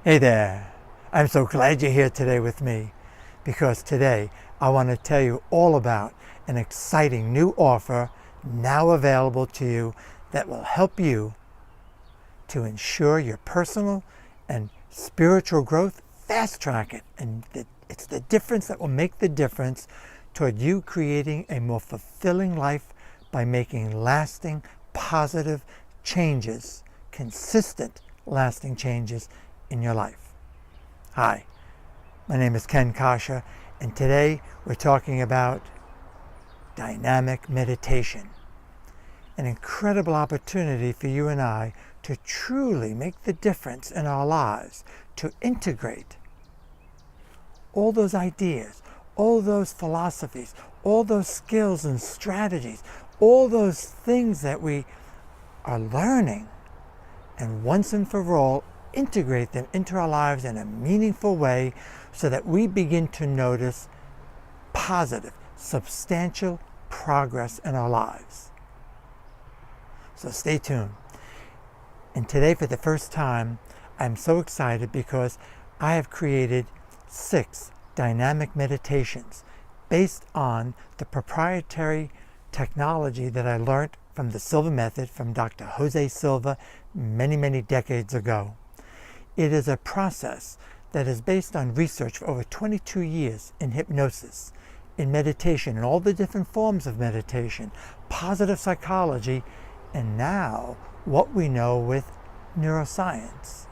Hey there, I'm so glad you're here today with me because today I want to tell you all about an exciting new offer now available to you that will help you to ensure your personal and spiritual growth, fast track it, and it's the difference that will make the difference toward you creating a more fulfilling life by making lasting, positive changes, consistent, lasting changes in your life. Hi, my name is Ken Coscia, and today we're talking about dynamic meditation, an incredible opportunity for you and I to truly make the difference in our lives, to integrate all those ideas, all those philosophies, all those skills and strategies, all those things that we are learning, and once and for all integrate them into our lives in a meaningful way so that we begin to notice positive, substantial progress in our lives. So stay tuned. And today, for the first time, I'm so excited because I have created 6 dynamic meditations based on the proprietary technology that I learned from the Silva Method from Dr. Jose Silva many decades ago. It is a process that is based on research for over 22 years in hypnosis, in meditation, in all the different forms of meditation, positive psychology, and now what we know with neuroscience.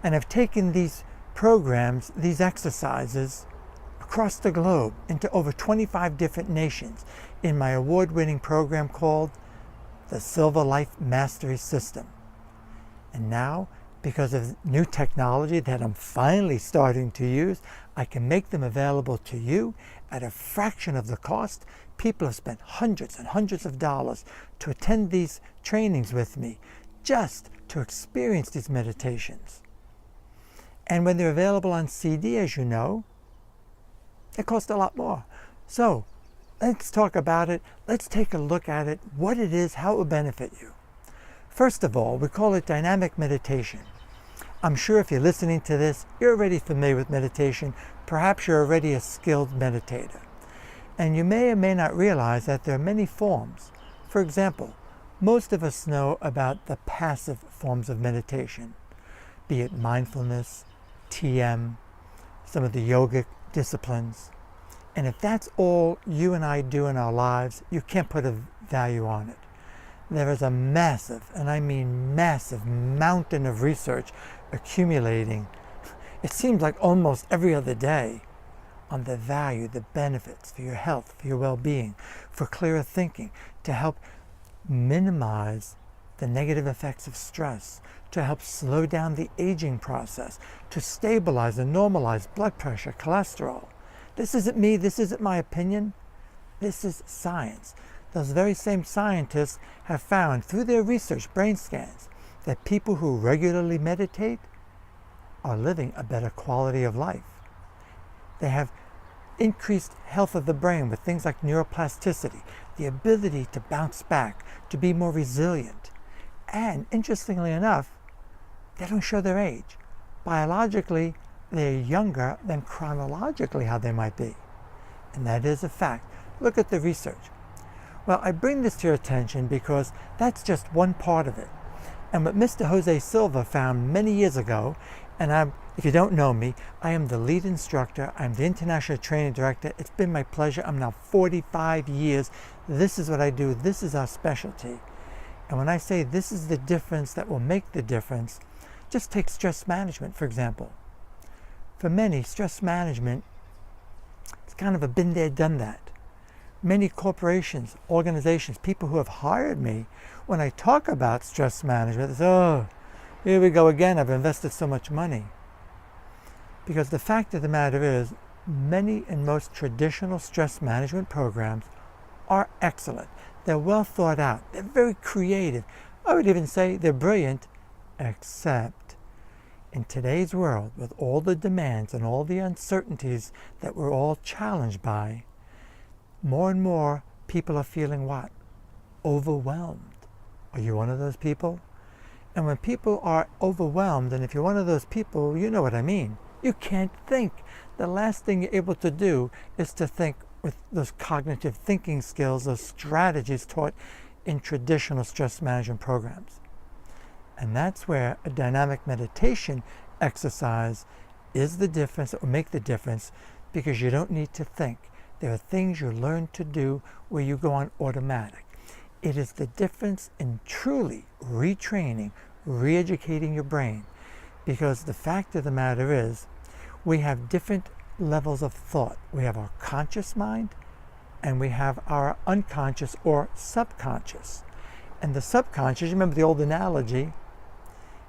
And I've taken these programs, these exercises, across the globe into over 25 different nations in my award-winning program called the Silva Mastery System. And now, because of new technology that I'm finally starting to use, I can make them available to you at a fraction of the cost. People have spent hundreds and hundreds of dollars to attend these trainings with me just to experience these meditations. And when they're available on CD, as you know, they cost a lot more. So let's talk about it. Let's take a look at it, what it is, how it will benefit you. First of all, we call it dynamic meditation. I'm sure if you're listening to this, you're already familiar with meditation. Perhaps you're already a skilled meditator. And you may or may not realize that there are many forms. For example, most of us know about the passive forms of meditation, be it mindfulness, TM, some of the yogic disciplines. And if that's all you and I do in our lives, you can't put a value on it. There is a massive, and I mean massive, mountain of research accumulating, it seems like almost every other day, on the value, the benefits for your health, for your well-being, for clearer thinking, to help minimize the negative effects of stress, to help slow down the aging process, to stabilize and normalize blood pressure, cholesterol. This isn't me, this isn't my opinion, this is science. Those very same scientists have found through their research, brain scans, that people who regularly meditate are living a better quality of life. They have increased health of the brain with things like neuroplasticity, the ability to bounce back, to be more resilient. And interestingly enough, they don't show their age. Biologically, they're younger than chronologically how they might be. And that is a fact. Look at the research. Well, I bring this to your attention because that's just one part of it. And what Mr. Jose Silva found many years ago, and if you don't know me, I am the lead instructor, I'm the international training director. It's been my pleasure. I'm now 45 years. This is what I do. This is our specialty. And when I say this is the difference that will make the difference, just take stress management, for example. For many, stress management, it's kind of a been there, done that. Many corporations, organizations, people who have hired me, when I talk about stress management, they say, oh, here we go again, I've invested so much money. Because the fact of the matter is, many and most traditional stress management programs are excellent. They're well thought out. They're very creative. I would even say they're brilliant, except in today's world, with all the demands and all the uncertainties that we're all challenged by, more and more people are feeling what? Overwhelmed. Are you one of those people? And when people are overwhelmed, and if you're one of those people, you know what I mean. You can't think. The last thing you're able to do is to think with those cognitive thinking skills, those strategies taught in traditional stress management programs. And that's where a dynamic meditation exercise is the difference, or make the difference, because you don't need to think. There are things you learn to do where you go on automatic. It is the difference in truly retraining, re-educating your brain, because the fact of the matter is, we have different levels of thought. We have our conscious mind, and we have our unconscious or subconscious. And the subconscious, you remember the old analogy,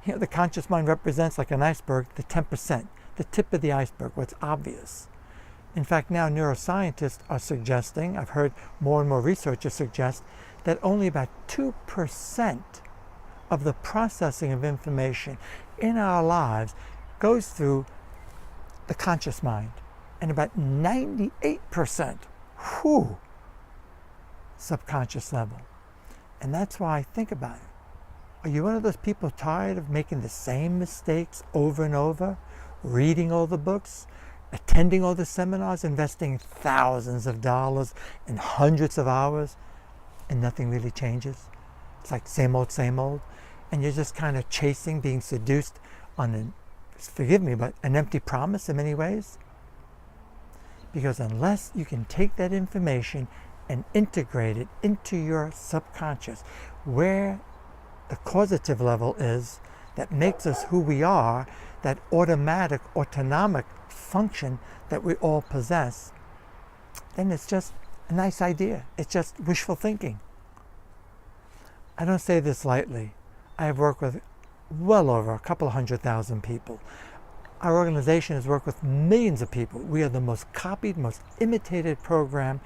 the conscious mind represents like an iceberg, the 10%, the tip of the iceberg, what's obvious. In fact, now neuroscientists are suggesting, I've heard more and more researchers suggest, that only about 2% of the processing of information in our lives goes through the conscious mind, and about 98%, subconscious level. And that's why I think about it. Are you one of those people tired of making the same mistakes over and over, reading all the books, attending all the seminars, investing thousands of dollars and hundreds of hours, and nothing really changes? It's like same old, and you're just kind of chasing, being seduced on an, forgive me, but an empty promise in many ways. Because unless you can take that information and integrate it into your subconscious, where the causative level is that makes us who we are, that automatic, autonomic function that we all possess, then it's just a nice idea. It's just wishful thinking. I don't say this lightly. I have worked with well over a couple of 100,000 people. Our organization has worked with millions of people. We are the most copied, most imitated program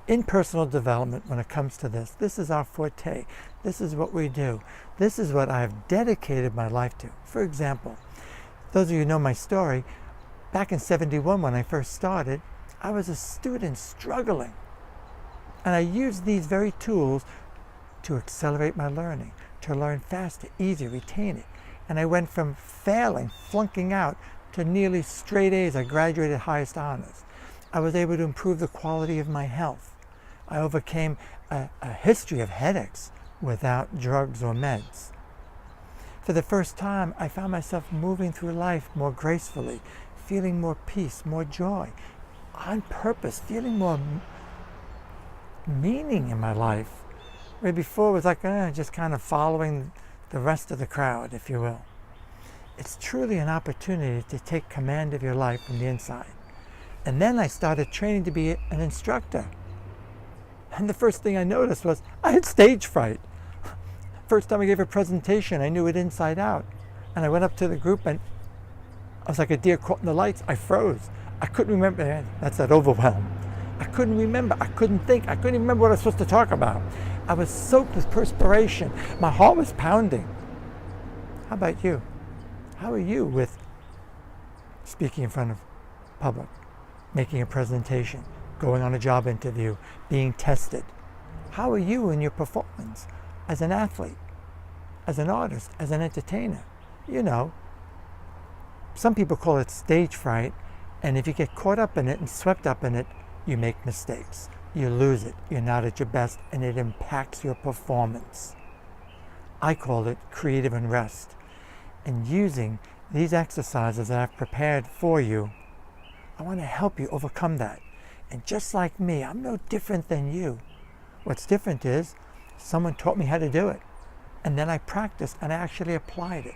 in personal development when it comes to this. This is our forte. This is what we do. This is what I have dedicated my life to. For example, those of you who know my story, back in '71 when I first started, I was a student struggling. And I used these very tools to accelerate my learning, to learn faster, easier, retain it. And I went from failing, flunking out, to nearly straight A's. I graduated highest honors. I was able to improve the quality of my health. I overcame a history of headaches without drugs or meds. For the first time, I found myself moving through life more gracefully, feeling more peace, more joy, on purpose, feeling more meaning in my life. Where before it was like just kind of following the rest of the crowd, if you will. It's truly an opportunity to take command of your life from the inside. And then I started training to be an instructor. And the first thing I noticed was I had stage fright. First time I gave a presentation, I knew it inside out. And I went up to the group and I was like a deer caught in the lights. I froze. I couldn't remember. That's that overwhelm. I couldn't remember. I couldn't think. I couldn't even remember what I was supposed to talk about. I was soaked with perspiration. My heart was pounding. How about you? How are you with speaking in front of public, making a presentation, going on a job interview, being tested? How are you in your performance as an athlete, as an artist, as an entertainer? You know, some people call it stage fright, and if you get caught up in it and swept up in it, you make mistakes. You lose it. You're not at your best, and it impacts your performance. I call it creative unrest. And using these exercises that I've prepared for you, I want to help you overcome that. And just like me, I'm no different than you. What's different is someone taught me how to do it. And then I practiced and I actually applied it.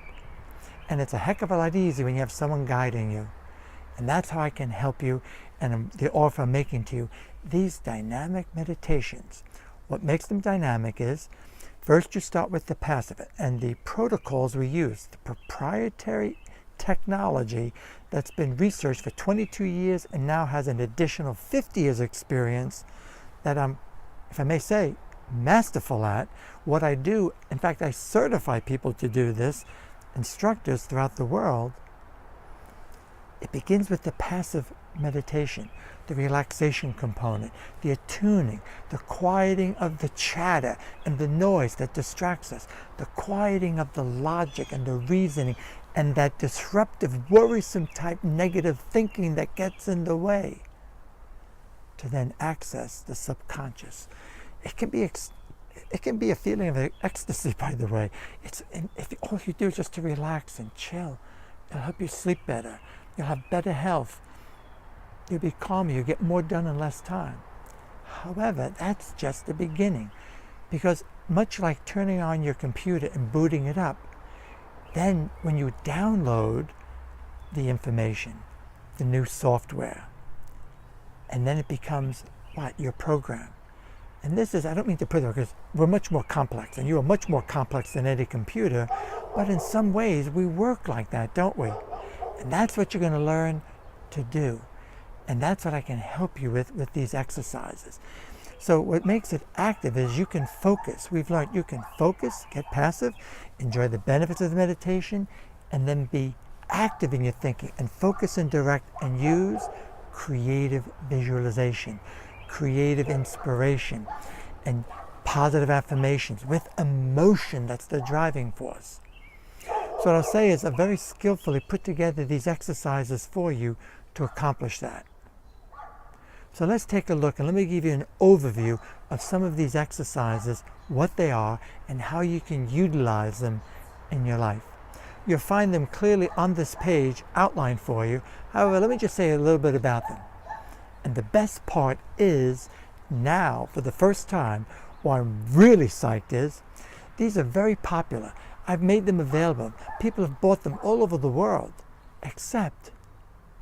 And it's a heck of a lot easier when you have someone guiding you. And that's how I can help you, and the offer I'm making to you, these dynamic meditations. What makes them dynamic is, first you start with the passive and the protocols we use, the proprietary technology that's been researched for 22 years and now has an additional 50 years experience that I'm, if I may say, masterful at. What I do, in fact, I certify people to do this, instructors throughout the world. It begins with the passive meditation, the relaxation component, the attuning, the quieting of the chatter and the noise that distracts us, the quieting of the logic and the reasoning and that disruptive, worrisome type negative thinking that gets in the way, to then access the subconscious. It can be a feeling of ecstasy, by the way. If all you do is just to relax and chill, it'll help you sleep better. You'll have better health. You'll be calmer. You'll get more done in less time. However, that's just the beginning, because much like turning on your computer and booting it up, then when you download the information, the new software, and then it becomes what? Your program. And this is, I don't mean to put it, because we're much more complex, and you are much more complex than any computer, but in some ways we work like that, don't we? And that's what you're going to learn to do. And that's what I can help you with these exercises. So what makes it active is you can focus. We've learned you can focus, get passive, enjoy the benefits of the meditation, and then be active in your thinking and focus and direct and use creative visualization, creative inspiration, and positive affirmations with emotion. That's the driving force. So what I'll say is I've very skillfully put together these exercises for you to accomplish that. So let's take a look and let me give you an overview of some of these exercises, what they are, and how you can utilize them in your life. You'll find them clearly on this page outlined for you. However, let me just say a little bit about them. And the best part is now, for the first time, what I'm really psyched is, these are very popular. I've made them available. People have bought them all over the world, except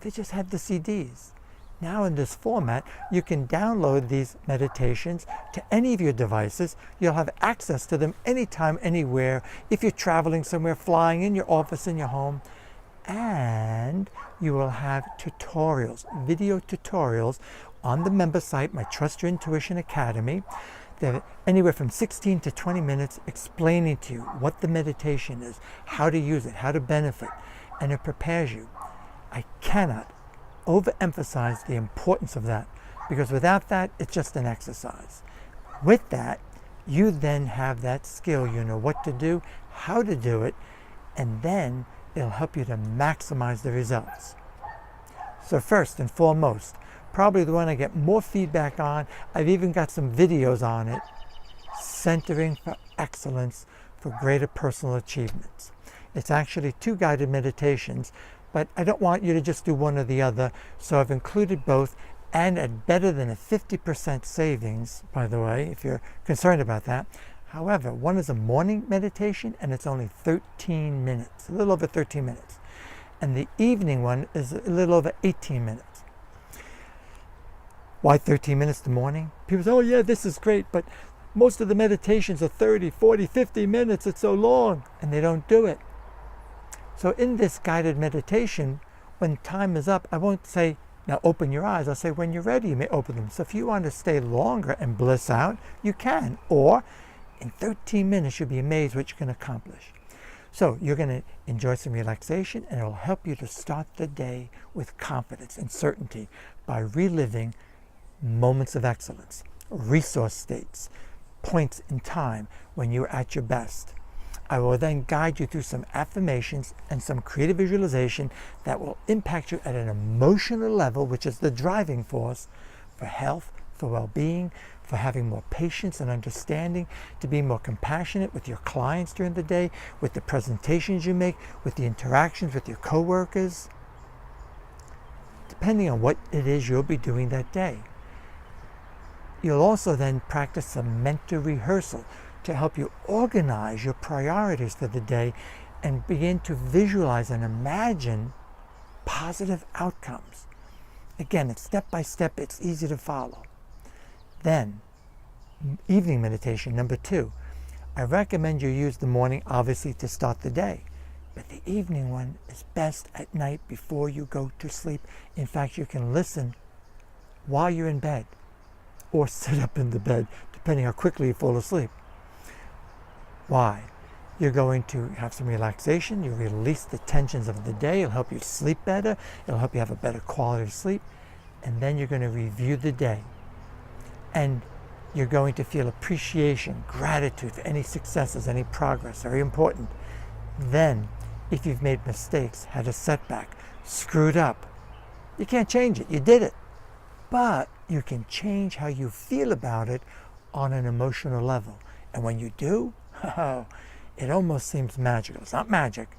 they just had the CDs. Now in this format, you can download these meditations to any of your devices. You'll have access to them anytime, anywhere, if you're traveling somewhere, flying, in your office, in your home. And you will have tutorials, video tutorials on the member site, my Trust Your Intuition Academy. They're anywhere from 16 to 20 minutes explaining to you what the meditation is, how to use it, how to benefit, and it prepares you. I cannot overemphasize the importance of that, because without that, it's just an exercise. With that, you then have that skill. You know what to do, how to do it, and then it'll help you to maximize the results. So first and foremost, probably the one I get more feedback on, I've even got some videos on it, Centering for Excellence for Greater Personal Achievements. It's actually 2 guided meditations, but I don't want you to just do one or the other, so I've included both, and at better than a 50% savings, by the way, if you're concerned about that. However, one is a morning meditation, and it's only 13 minutes, a little over 13 minutes. And the evening one is a little over 18 minutes. Why 13 minutes the morning? People say, oh yeah, this is great, but most of the meditations are 30, 40, 50 minutes, it's so long, and they don't do it. So in this guided meditation, when time is up, I won't say, now open your eyes. I'll say, when you're ready, you may open them. So if you want to stay longer and bliss out, you can. Or in 13 minutes, you'll be amazed what you can accomplish. So you're going to enjoy some relaxation, and it will help you to start the day with confidence and certainty by reliving moments of excellence, resource states, points in time when you're at your best. I will then guide you through some affirmations and some creative visualization that will impact you at an emotional level, which is the driving force for health, for well-being, for having more patience and understanding, to be more compassionate with your clients during the day, with the presentations you make, with the interactions with your coworkers, depending on what it is you'll be doing that day. You'll also then practice some mental rehearsal to help you organize your priorities for the day and begin to visualize and imagine positive outcomes. Again, it's step by step, it's easy to follow. Then, evening meditation, number 2. I recommend you use the morning, obviously, to start the day. But the evening one is best at night before you go to sleep. In fact, you can listen while you're in bed or sit up in the bed, depending how quickly you fall asleep. Why? You're going to have some relaxation. You release the tensions of the day. It'll help you sleep better. It'll help you have a better quality of sleep. And then you're going to review the day. And you're going to feel appreciation, gratitude for any successes, any progress, very important. Then, if you've made mistakes, had a setback, screwed up, you can't change it. You did it. But you can change how you feel about it on an emotional level. And when you do, it almost seems magical. It's not magic.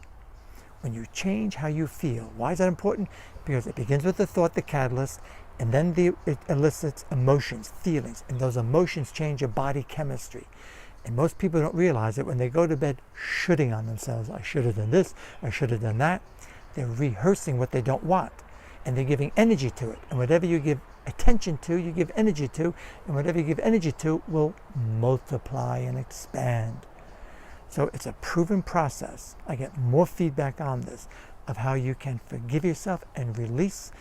When you change how you feel. Why is that important? Because it begins with the thought, the catalyst, and then it elicits emotions, feelings, and those emotions change your body chemistry. And most people don't realize it when they go to bed shooting on themselves. I should have done this, I should have done that. They're rehearsing what they don't want, and they're giving energy to it. And whatever you give attention to, you give energy to, and whatever you give energy to will multiply and expand. So it's a proven process. I get more feedback on this of how you can forgive yourself and release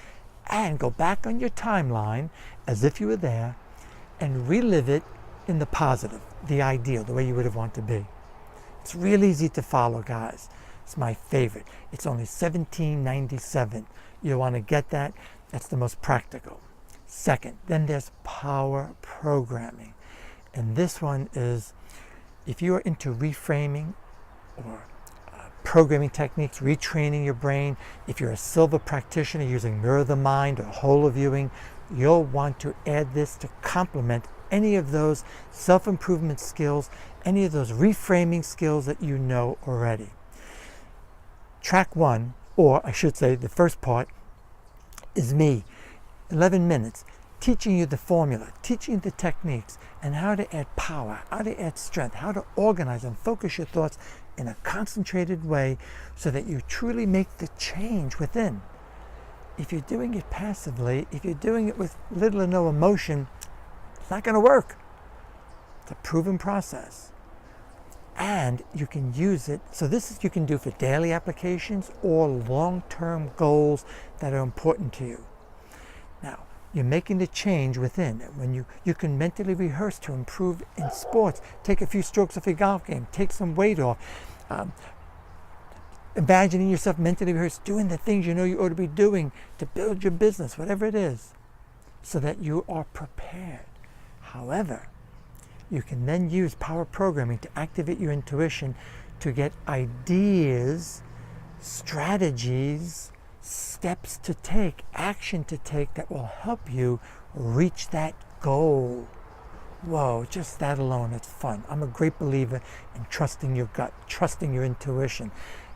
and go back on your timeline as if you were there and relive it in the positive, the ideal, the way you would have wanted to be. It's real easy to follow, guys. It's my favorite. It's only $17.97. You want to get that. That's the most practical. Second, then there's power programming. And this one is, if you are into reframing or programming techniques, retraining your brain, if you're a Silva practitioner using Mirror the Mind or Whole Viewing, you'll want to add this to complement any of those self-improvement skills, any of those reframing skills that you know already. Track 1, or I should say the first part, is me. 11 minutes, teaching you the formula, teaching you the techniques, and how to add power, how to add strength, how to organize and focus your thoughts in a concentrated way so that you truly make the change within. If you're doing it passively, if you're doing it with little or no emotion, it's not going to work. It's a proven process. And you can use it, so this is you can do for daily applications or long-term goals that are important to you. Now, you're making the change within. When you can mentally rehearse to improve in sports. Take a few strokes off your golf game. Take some weight off. Imagining yourself mentally rehearse doing the things you know you ought to be doing to build your business, whatever it is, so that you are prepared. However, you can then use power programming to activate your intuition to get ideas, strategies, steps to take, action to take that will help you reach that goal. Whoa, just that alone, it's fun. I'm a great believer in trusting your gut, trusting your intuition.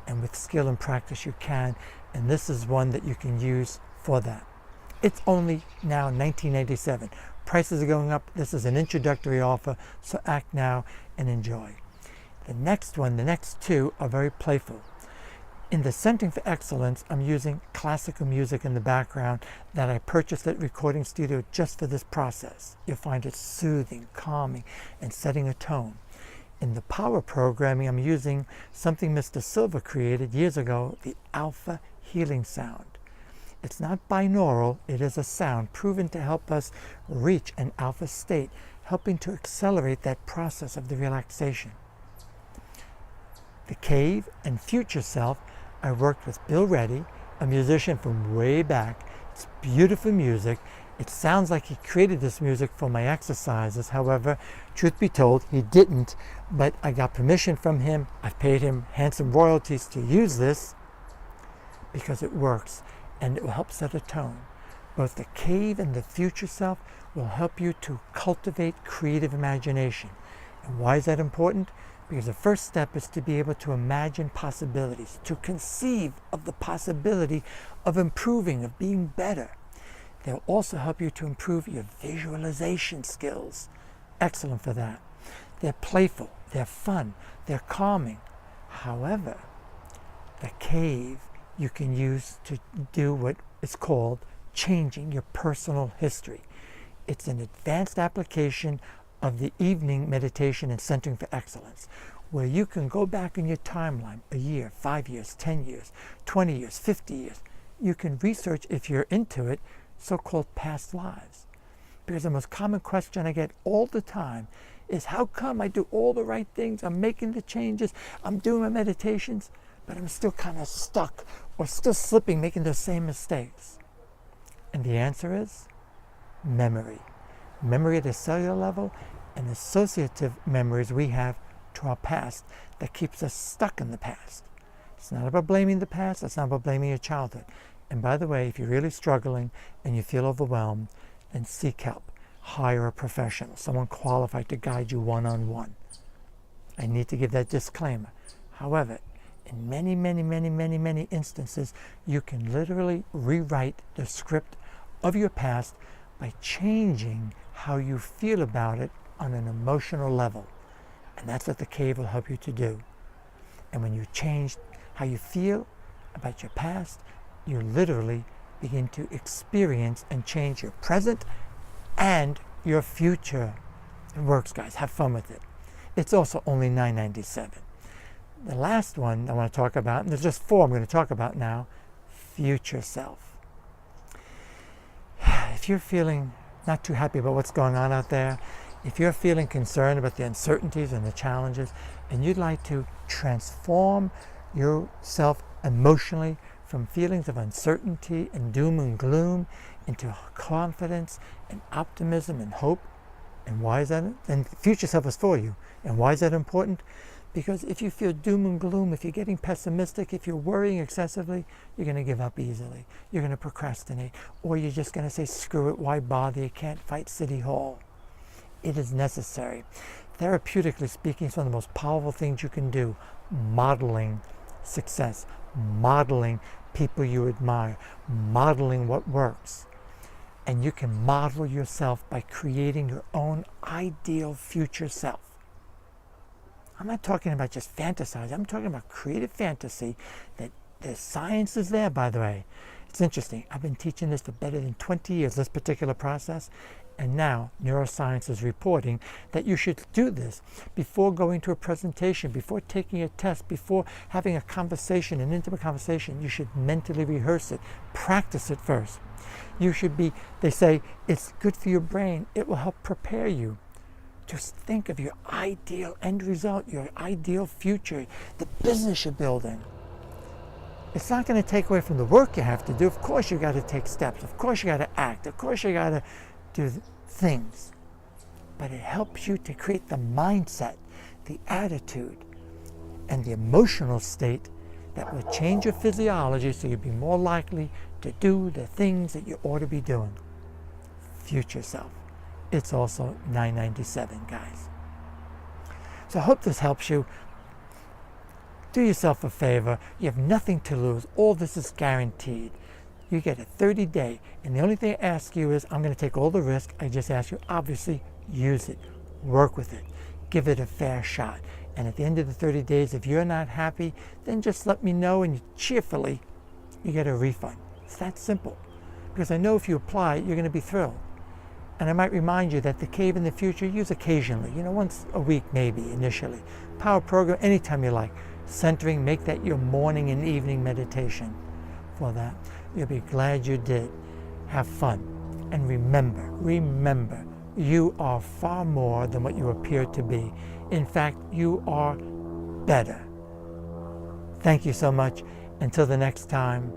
And with skill and practice you can. And this is one that you can use for that. It's only now $19.87. Prices are going up. This is an introductory offer, so act now and enjoy. The next one, the next two are very playful. In the Centering for Excellence, I'm using classical music in the background that I purchased at Recording Studio just for this process. You'll find it soothing, calming, and setting a tone. In the power programming, I'm using something Mr. Silva created years ago, the alpha healing sound. It's not binaural, it is a sound proven to help us reach an alpha state, helping to accelerate that process of the relaxation. The Cave and Future Self, I worked with Bill Reddy, a musician from way back. It's beautiful music. It sounds like he created this music for my exercises. However, truth be told, he didn't, but I got permission from him. I've paid him handsome royalties to use this because it works and it will help set a tone. Both the Cave and the Future Self will help you to cultivate creative imagination. And why is that important? Because the first step is to be able to imagine possibilities, to conceive of the possibility of improving, of being better. They'll also help you to improve your visualization skills. Excellent for that. They're playful, they're fun, they're calming. However, the Cave you can use to do what is called changing your personal history. It's an advanced application of the evening meditation and Centering for Excellence, where you can go back in your timeline, a year, 5 years, 10 years, 20 years, 50 years. You can research, if you're into it, so-called past lives. Because the most common question I get all the time is how come I do all the right things, I'm making the changes, I'm doing my meditations, but I'm still kind of stuck or still slipping, making those same mistakes? And the answer is memory. Memory at a cellular level and associative memories we have to our past that keeps us stuck in the past. It's not about blaming the past, it's not about blaming your childhood. And by the way, if you're really struggling and you feel overwhelmed, then seek help. Hire a professional, someone qualified to guide you one-on-one. I need to give that disclaimer. However, in many instances, you can literally rewrite the script of your past by changing how you feel about it on an emotional level. And that's what the cave will help you to do. And when you change how you feel about your past, you literally begin to experience and change your present and your future. It works, guys. Have fun with it. It's also only $9.97. The last one I want to talk about, and there's just 4 I'm going to talk about now, future self. If you're feeling not too happy about what's going on out there, if you're feeling concerned about the uncertainties and the challenges, and you'd like to transform yourself emotionally from feelings of uncertainty and doom and gloom into confidence and optimism and hope. And why is that? And future self is for you. And why is that important? Because if you feel doom and gloom, if you're getting pessimistic, if you're worrying excessively, you're going to give up easily. You're going to procrastinate. Or you're just going to say, screw it, why bother? You can't fight City Hall. It is necessary. Therapeutically speaking, it's one of the most powerful things you can do. Modeling success. Modeling people you admire. Modeling what works. And you can model yourself by creating your own ideal future self. I'm not talking about just fantasize. I'm talking about creative fantasy that the science is there, by the way. It's interesting. I've been teaching this for better than 20 years, this particular process. And now neuroscience is reporting that you should do this before going to a presentation, before taking a test, before having a conversation, an intimate conversation. You should mentally rehearse it. Practice it first. You should be, they say, it's good for your brain. It will help prepare you. Just think of your ideal end result, your ideal future, the business you're building. It's not going to take away from the work you have to do. Of course you got to take steps. Of course you got to act. Of course you got to do things. But it helps you to create the mindset, the attitude, and the emotional state that will change your physiology so you'll be more likely to do the things that you ought to be doing. Future self. It's also $9.97, guys. So I hope this helps you. Do yourself a favor. You have nothing to lose. All this is guaranteed. You get a 30-day, and the only thing I ask you is, I'm going to take all the risk. I just ask you, obviously, use it. Work with it. Give it a fair shot. And at the end of the 30 days, if you're not happy, then just let me know, and cheerfully, you get a refund. It's that simple. Because I know if you apply, you're going to be thrilled. And I might remind you that the cave in the future, use occasionally, once a week maybe initially. Power program, anytime you like. Centering, make that your morning and evening meditation for that. You'll be glad you did. Have fun. And remember, you are far more than what you appear to be. In fact, you are better. Thank you so much. Until the next time.